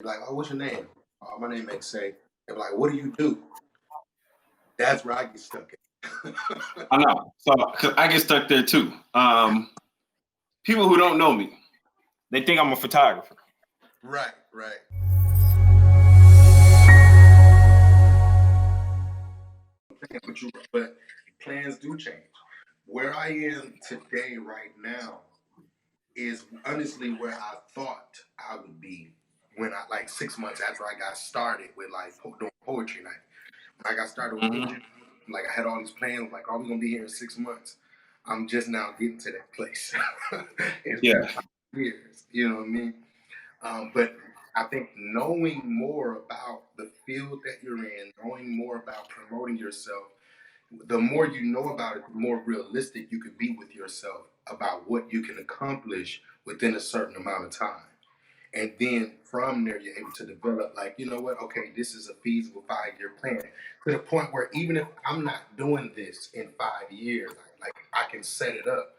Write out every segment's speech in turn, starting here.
Like, oh, what's your name? Oh, my name makes say. They're like, what do you do? That's where I get stuck at. I know. So, cause I get stuck there too. People who don't know me, they think I'm a photographer. Right, right. But plans do change. Where I am today, right now, is honestly where I thought I would be when I, like, 6 months after I got started with like doing poetry night. When I got started with poetry, like I had all these plans, like, oh, we're gonna be here in 6 months. I'm just now getting to that place. It's been 5 years, you know what I mean? But I think knowing more about the field that you're in, knowing more about promoting yourself, the more you know about it, the more realistic you could be with yourself about what you can accomplish within a certain amount of time. And then from there, you're able to develop, like, you know what, okay, this is a feasible 5 year plan. To the point where even if I'm not doing this in 5 years, like I can set it up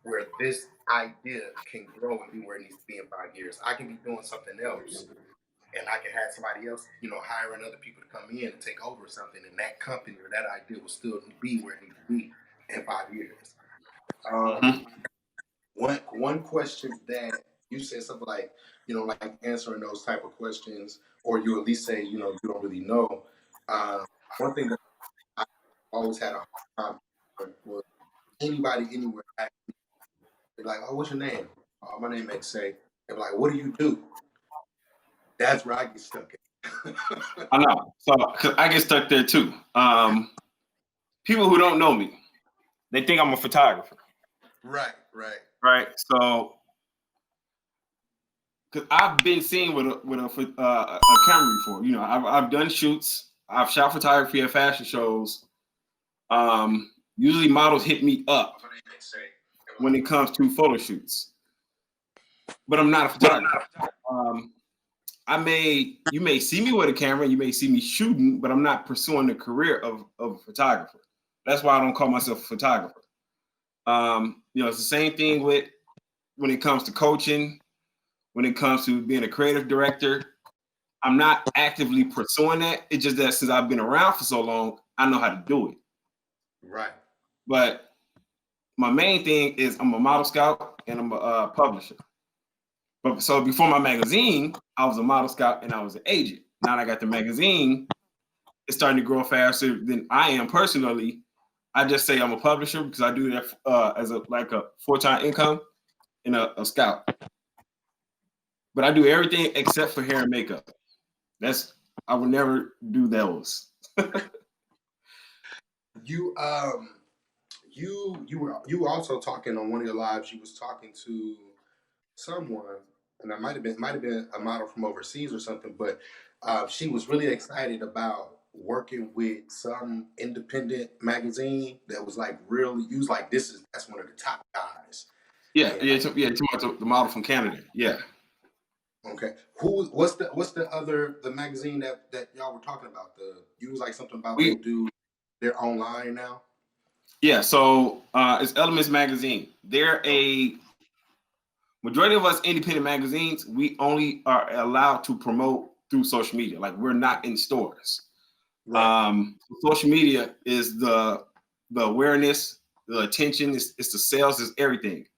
where this idea can grow and be where it needs to be in 5 years. I can be doing something else and I can have somebody else, hiring other people to come in and take over something, and that company or that idea will still be where it needs to be in 5 years. One question that you said something like, like answering those type of questions, or you at least say, you don't really know. One thing that I always had a hard time with was anybody anywhere asking me, they're like, oh, what's your name? Oh, my name makes say. They're like, what do you do? That's where I get stuck at. I know. So, cause I get stuck there too. People who don't know me, they think I'm a photographer. Right. So, cause I've been seen with a camera before. I've done shoots. I've shot photography at fashion shows. Usually models hit me up when it comes to photo shoots, but I'm not a photographer. You may see me with a camera, you may see me shooting, but I'm not pursuing the career of a photographer. That's why I don't call myself a photographer. It's the same thing when it comes to coaching, when it comes to being a creative director. I'm not actively pursuing that. It's just that since I've been around for so long, I know how to do it. Right. But my main thing is I'm a model scout and I'm a publisher. But so before my magazine, I was a model scout and I was an agent. Now that I got the magazine, it's starting to grow faster than I am personally. I just say I'm a publisher because I do that as a full-time income and a scout. But I do everything except for hair and makeup. I would never do those. You were also talking on one of your lives. You was talking to someone, and that might have been a model from overseas or something. But she was really excited about working with some independent magazine that was like really used. Like that's one of the top guys. Yeah. The model from Canada. Yeah. Okay. What's the magazine that y'all were talking about? You was like something about they're online now. Yeah, so it's Elements Magazine. They're a majority of us independent magazines. We only are allowed to promote through social media. Like we're not in stores. Right. Social media is the awareness, the attention. It's the sales. It's everything.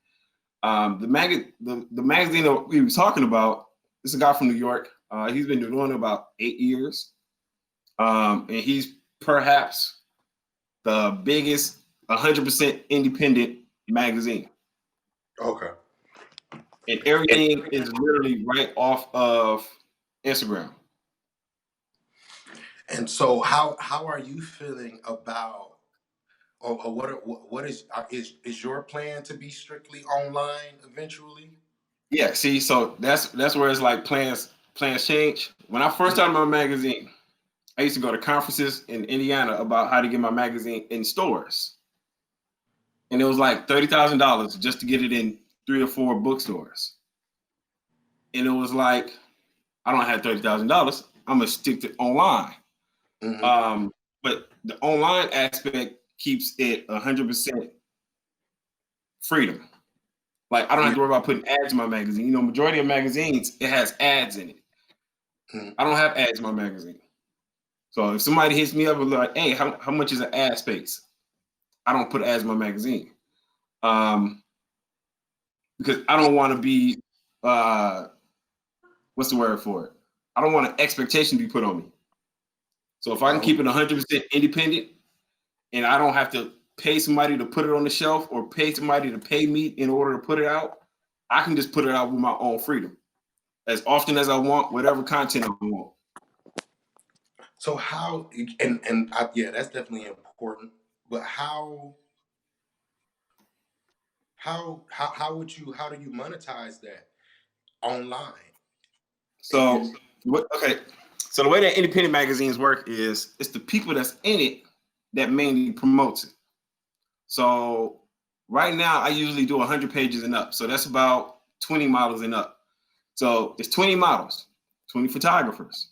The magazine that we were talking about. This is a guy from New York. He's been doing it about 8 years, and he's perhaps the biggest 100% independent magazine. Okay. And everything is literally right off of Instagram. And so how are you feeling about, or what is your plan to be strictly online eventually? Yeah, see, so that's where it's like plans change. When I first started my magazine, I used to go to conferences in Indiana about how to get my magazine in stores. And it was like $30,000 just to get it in 3 or 4 bookstores. And it was like, I don't have $30,000. I'm gonna stick to online. Mm-hmm. But the online aspect keeps it 100% freedom. Like I don't have to worry about putting ads in my magazine. Majority of magazines, it has ads in it. Mhm. I don't have ads in my magazine. So if somebody hits me up and like, hey, how much is an ad space? I don't put ads in my magazine. Because I don't want to be what's the word for it? I don't want an expectation to be put on me. So if I can keep it 100% independent and I don't have to pay somebody to put it on the shelf or pay somebody to pay me in order to put it out, I can just put it out with my own freedom as often as I want, whatever content I want. So how yeah, that's definitely important. But how do you monetize that online? So okay. So the way that independent magazines work is it's the people that's in it that mainly promotes it. So right now I usually do 100 pages and up. So that's about 20 models and up. So it's 20 models, 20 photographers.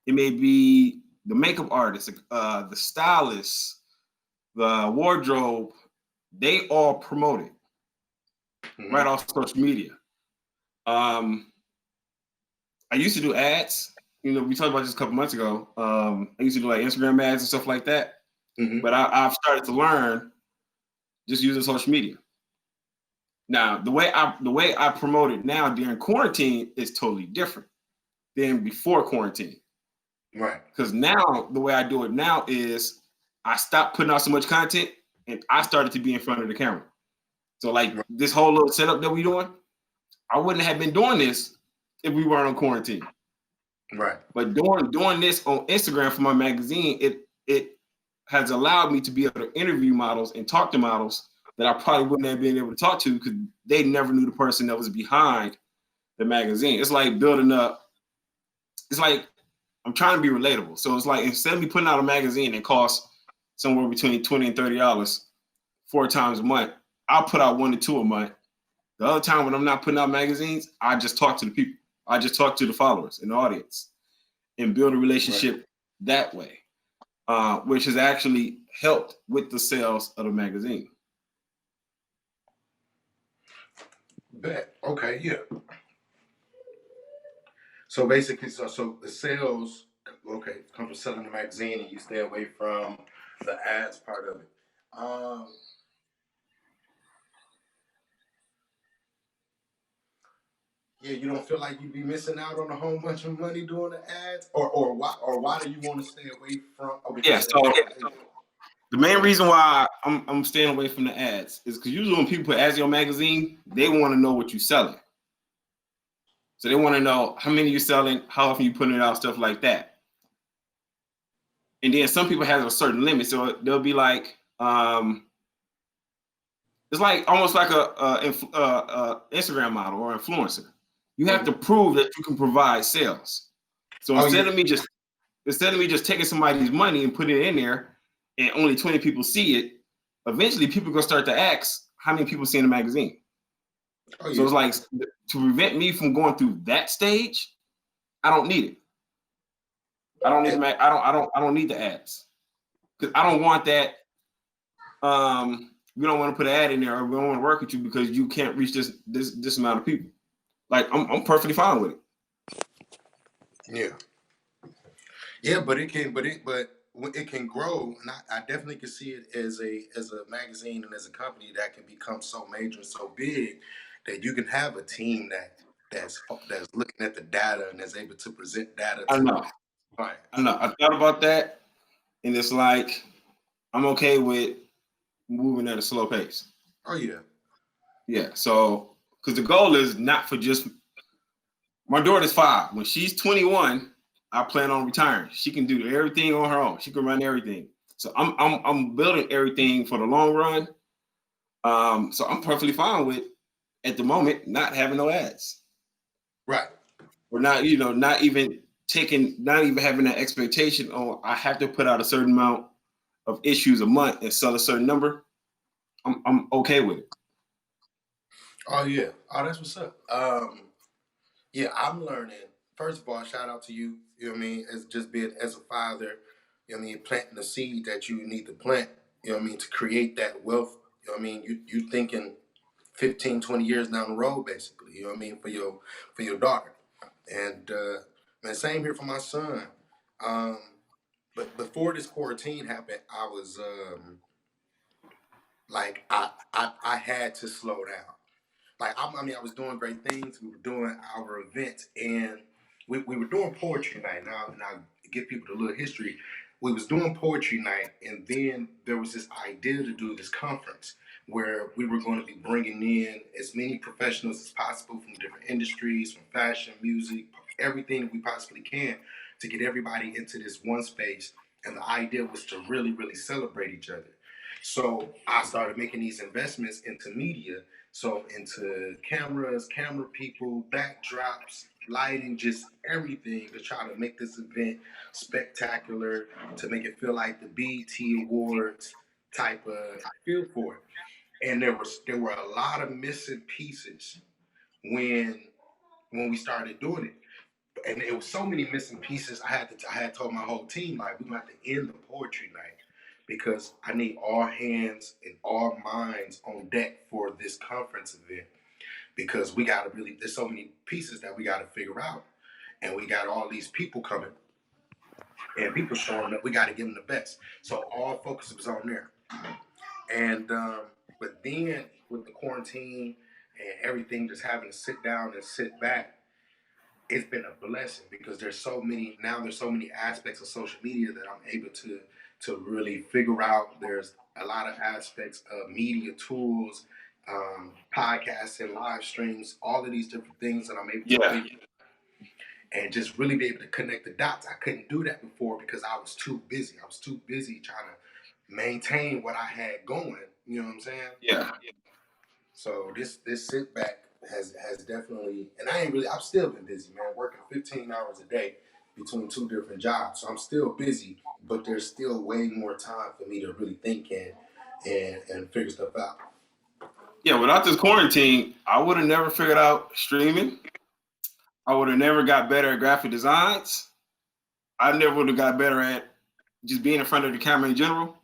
It may be the makeup artist, the stylist, the wardrobe. They all promote it right off social media. I used to do ads. You know, we talked about this a couple months ago. I used to do like Instagram ads and stuff like that. But I've started to learn just using social media. Now, the way I promote it now during quarantine is totally different than before quarantine. Right. Because now the way I do it now is I stopped putting out so much content and I started to be in front of the camera. So like this whole little setup that we doing, I wouldn't have been doing this if we weren't on quarantine. Right. But doing this on Instagram for my magazine, it has allowed me to be able to interview models and talk to models that I probably wouldn't have been able to talk to because they never knew the person that was behind the magazine. It's like building up. It's like I'm trying to be relatable. So it's like instead of me putting out a magazine that costs somewhere between $20 and $30 4 times a month, I'll put out 1 to 2 a month. The other time when I'm not putting out magazines, I just talk to the people. I just talk to the followers and the audience and build a relationship that way, which has actually helped with the sales of the magazine. Bet. Okay. Yeah. So basically, so the sales, okay, come from selling the magazine, and you stay away from the ads part of it. Yeah, you don't feel like you'd be missing out on a whole bunch of money doing the ads, or why do you want to stay away from? Yeah. So the main reason why I'm staying away from the ads is because usually when people put ads in your magazine, they want to know what you're selling. So they want to know how many you're selling, how often you're putting it out, stuff like that. And then some people have a certain limit, so they'll be like, it's like almost like a Instagram model or influencer. You have to prove that you can provide sales. So instead of me just taking somebody's money and putting it in there, and only 20 people see it, eventually people are gonna start to ask how many people see in the magazine. So it's like to prevent me from going through that stage, I don't need it. I don't need I don't need the ads because I don't want that. We don't want to put an ad in there, or we don't want to work with you because you can't reach this amount of people. Like I'm perfectly fine with it. Yeah, but it can grow, and I definitely can see it as a magazine and as a company that can become so major and so big that you can have a team that's looking at the data and is able to present data to clients. I know. I thought about that, and it's like I'm okay with moving at a slow pace. Oh yeah. Yeah. So because the goal is not for just my daughter's 5. When she's 21, I plan on retiring. She can do everything on her own. She can run everything. So I'm building everything for the long run. So I'm perfectly fine with at the moment not having no ads. Right. Or not even having that expectation on I have to put out a certain amount of issues a month and sell a certain number. I'm okay with it. Oh yeah. Oh, that's what's up. Yeah, I'm learning. First of all, shout out to you. You know what I mean? As just being as a father, you know what I mean, planting the seed that you need to plant, you know what I mean, to create that wealth. You know what I mean? You thinking 15, 20 years down the road, basically, you know what I mean, for your daughter. And Man, same here for my son. Um, but before this quarantine happened, I was like I had to slow down. Like I mean, I was doing great things. We were doing our events, and we were doing poetry night. Now, and I give people a little history. We was doing poetry night, and then there was this idea to do this conference where we were going to be bringing in as many professionals as possible from different industries, from fashion, music, everything we possibly can, to get everybody into this one space. And the idea was to really, really celebrate each other. So I started making these investments into media, so into cameras, camera people, backdrops, lighting, just everything to try to make this event spectacular, to make it feel like the BET Awards type of feel for it. And there were a lot of missing pieces when we started doing it. And it was so many missing pieces. I had told my whole team, like, we're gonna have to end the poetry night because I need all hands and all minds on deck for this conference event, because we got to really, there's so many pieces that we got to figure out, and we got all these people coming and people showing up. We got to give them the best. So all focus was on there. And but then with the quarantine and everything, just having to sit down and sit back, it's been a blessing because there's so many aspects of social media that I'm able to really figure out. There's a lot of aspects of media tools, podcasts and live streams, all of these different things that I'm able to figure, and just really be able to connect the dots. I couldn't do that before because I was too busy. I was too busy trying to maintain what I had going. You know what I'm saying? Yeah. So this sit back has definitely, and I've still been busy, man, working 15 hours a day between two different jobs. So I'm still busy, but there's still way more time for me to really think and figure stuff out. Yeah, without this quarantine, I would have never figured out streaming. I would have never got better at graphic designs. I never would have got better at just being in front of the camera in general.